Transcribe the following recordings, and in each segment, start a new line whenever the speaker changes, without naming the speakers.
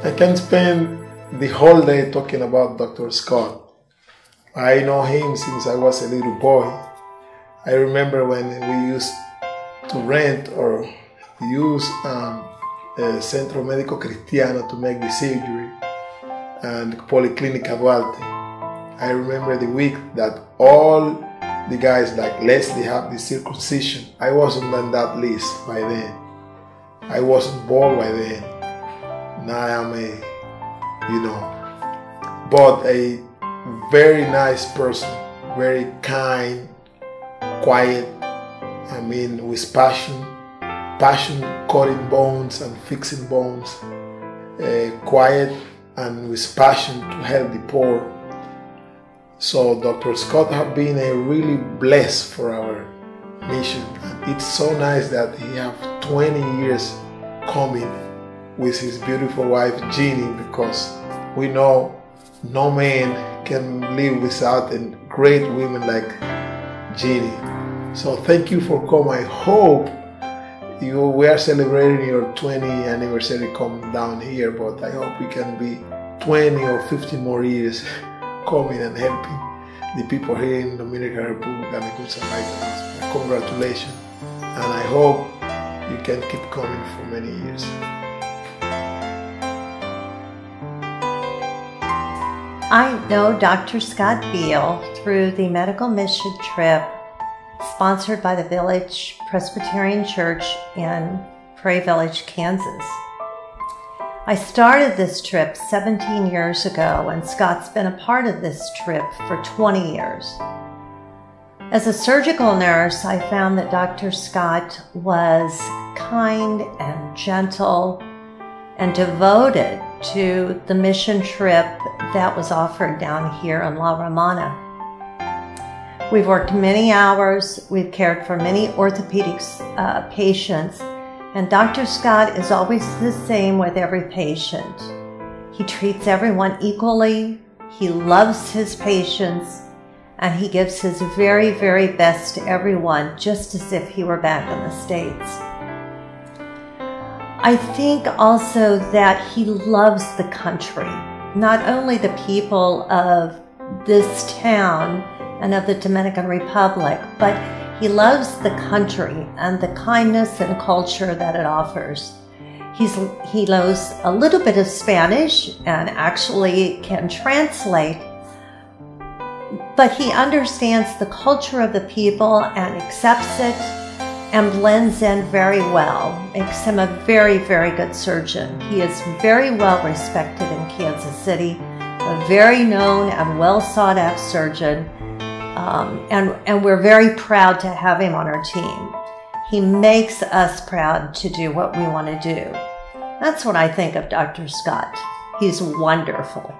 I can spend the whole day talking about Dr. Scott. I know him since I was a little boy. I remember when we used to rent or use Centro Médico Cristiano to make the surgery and Policlínica Duarte. I remember the week that all the guys like Leslie had the circumcision. I wasn't on that list by then. I wasn't born by then. Now I am but a very nice person, very kind, quiet, with passion cutting bones and fixing bones, quiet and with passion to help the poor. So Dr. Scott has been a really blessed for our mission, and it's so nice that he have 20 years coming with his beautiful wife Jeannie, because we know no man can live without a great woman like Jeannie. So thank you for coming. I hope we are celebrating your 20th anniversary coming down here, but I hope we can be 20 or 15 more years coming and helping the people here in Dominican Republic and the Buen Samaritano. Congratulations, and I hope you can keep coming for many years.
I know Dr. Scott Beall through the medical mission trip sponsored by the Village Presbyterian Church in Prairie Village, Kansas. I started this trip 17 years ago, and Scott's been a part of this trip for 20 years. As a surgical nurse, I found that Dr. Scott was kind and gentle and devoted to the mission trip that was offered down here in La Romana. We've worked many hours, we've cared for many orthopedic patients, and Dr. Scott is always the same with every patient. He treats everyone equally, he loves his patients, and he gives his very, very best to everyone, just as if he were back in the States. I think also that he loves the country, not only the people of this town and of the Dominican Republic, but he loves the country and the kindness and culture that it offers. He knows a little bit of Spanish and actually can translate, but he understands the culture of the people and accepts it and blends in very well, makes him a very, very good surgeon. He is very well respected in Kansas City, a very known and well sought after surgeon, and we're very proud to have him on our team. He makes us proud to do what we want to do. That's what I think of Dr. Scott. He's wonderful.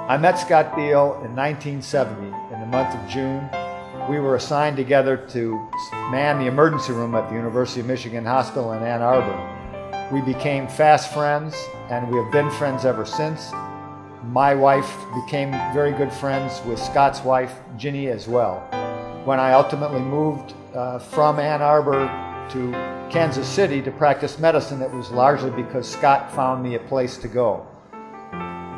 I met Scott Beall in 1970 in the month of June. We were assigned together to man the emergency room at the University of Michigan Hospital in Ann Arbor. We became fast friends, and we have been friends ever since. My wife became very good friends with Scott's wife, Ginny, as well. When I ultimately moved from Ann Arbor to Kansas City to practice medicine, it was largely because Scott found me a place to go.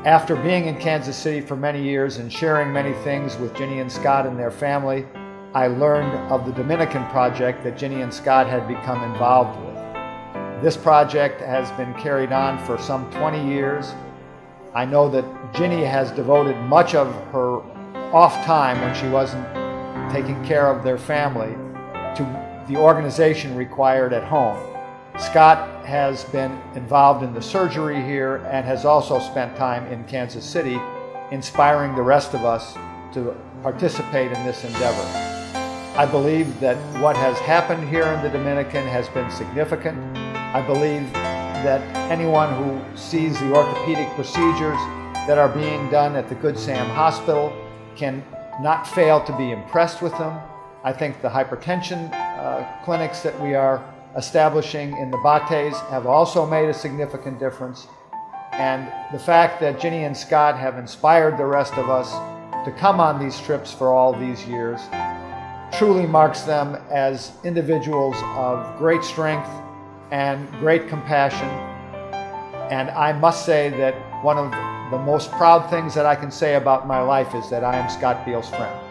After being in Kansas City for many years and sharing many things with Ginny and Scott and their family, I learned of the Dominican project that Ginny and Scott had become involved with. This project has been carried on for some 20 years. I know that Ginny has devoted much of her off time when she wasn't taking care of their family to the organization required at home. Scott has been involved in the surgery here and has also spent time in Kansas City, inspiring the rest of us to participate in this endeavor. I believe that what has happened here in the Dominican has been significant. I believe that anyone who sees the orthopedic procedures that are being done at the Good Sam Hospital can not fail to be impressed with them. I think the hypertension clinics that we are establishing in the Bates have also made a significant difference. And the fact that Ginny and Scott have inspired the rest of us to come on these trips for all these years truly marks them as individuals of great strength and great compassion. And I must say that one of the most proud things that I can say about my life is that I am Scott Beall's friend.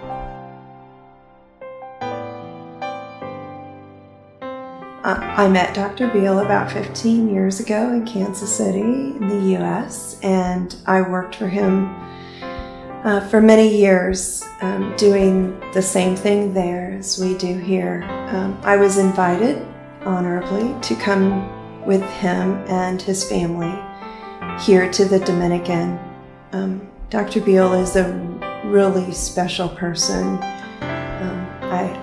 I met Dr. Beall about 15 years ago in Kansas City in the U.S., and I worked for him for many years, doing the same thing there as we do here. I was invited honorably to come with him and his family here to the Dominican. Dr. Beall is a really special person.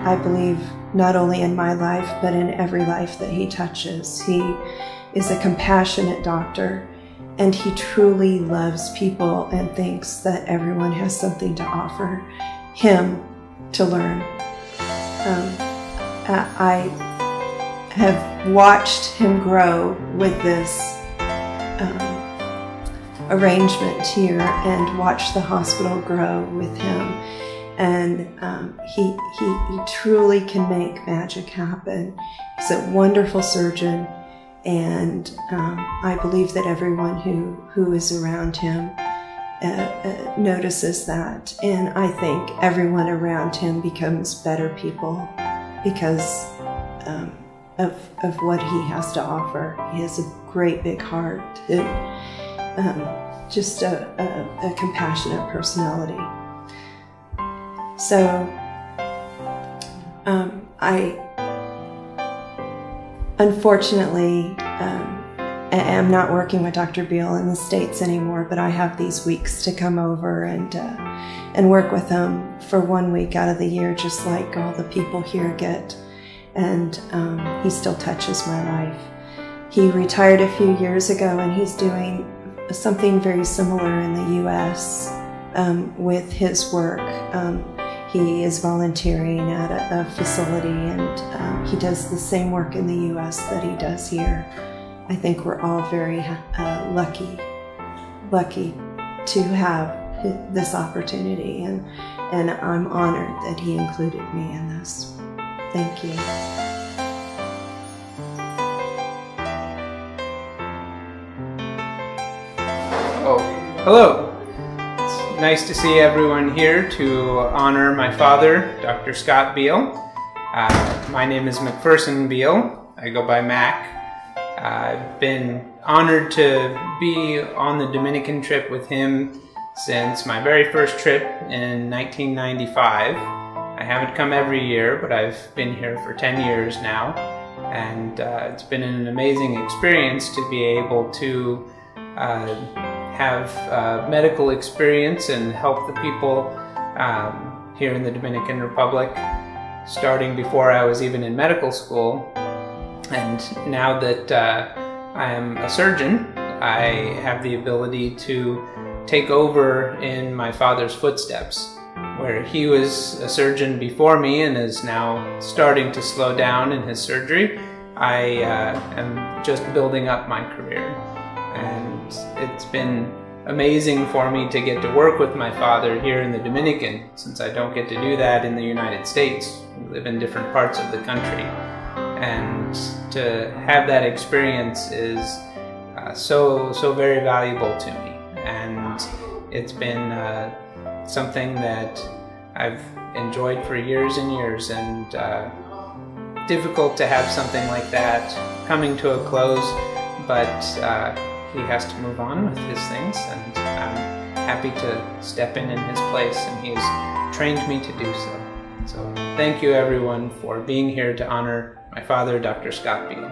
I believe not only in my life, but in every life that he touches. He is a compassionate doctor, and he truly loves people and thinks that everyone has something to offer him to learn. I have watched him grow with this arrangement here and watched the hospital grow with him. And he truly can make magic happen. He's a wonderful surgeon, and I believe that everyone who is around him notices that. And I think everyone around him becomes better people because of what he has to offer. He has a great big heart, just a compassionate personality. So I unfortunately am not working with Dr. Beall in the States anymore, but I have these weeks to come over and work with him for 1 week out of the year, just like all the people here get. And he still touches my life. He retired a few years ago, and he's doing something very similar in the U.S. With his work. He is volunteering at a facility, and he does the same work in the U.S. that he does here. I think we're all very lucky to have this opportunity, and I'm honored that he included me in this. Thank you.
Oh, hello. Nice to see everyone here to honor my father, Dr. Scott Beall. My name is McPherson Beall. I go by Mac. I've been honored to be on the Dominican trip with him since my very first trip in 1995. I haven't come every year, but I've been here for 10 years now. And it's been an amazing experience to be able to have medical experience and help the people here in the Dominican Republic, starting before I was even in medical school. And now that I am a surgeon, I have the ability to take over in my father's footsteps. Where he was a surgeon before me and is now starting to slow down in his surgery, I am just building up my career. And it's been amazing for me to get to work with my father here in the Dominican, since I don't get to do that in the United States. We live in different parts of the country. And to have that experience is so very valuable to me. And it's been something that I've enjoyed for years and years, and difficult to have something like that coming to a close, but he has to move on with his things, and I'm happy to step in his place, and he's trained me to do so. So thank you everyone for being here to honor my father, Dr. Scott Beall.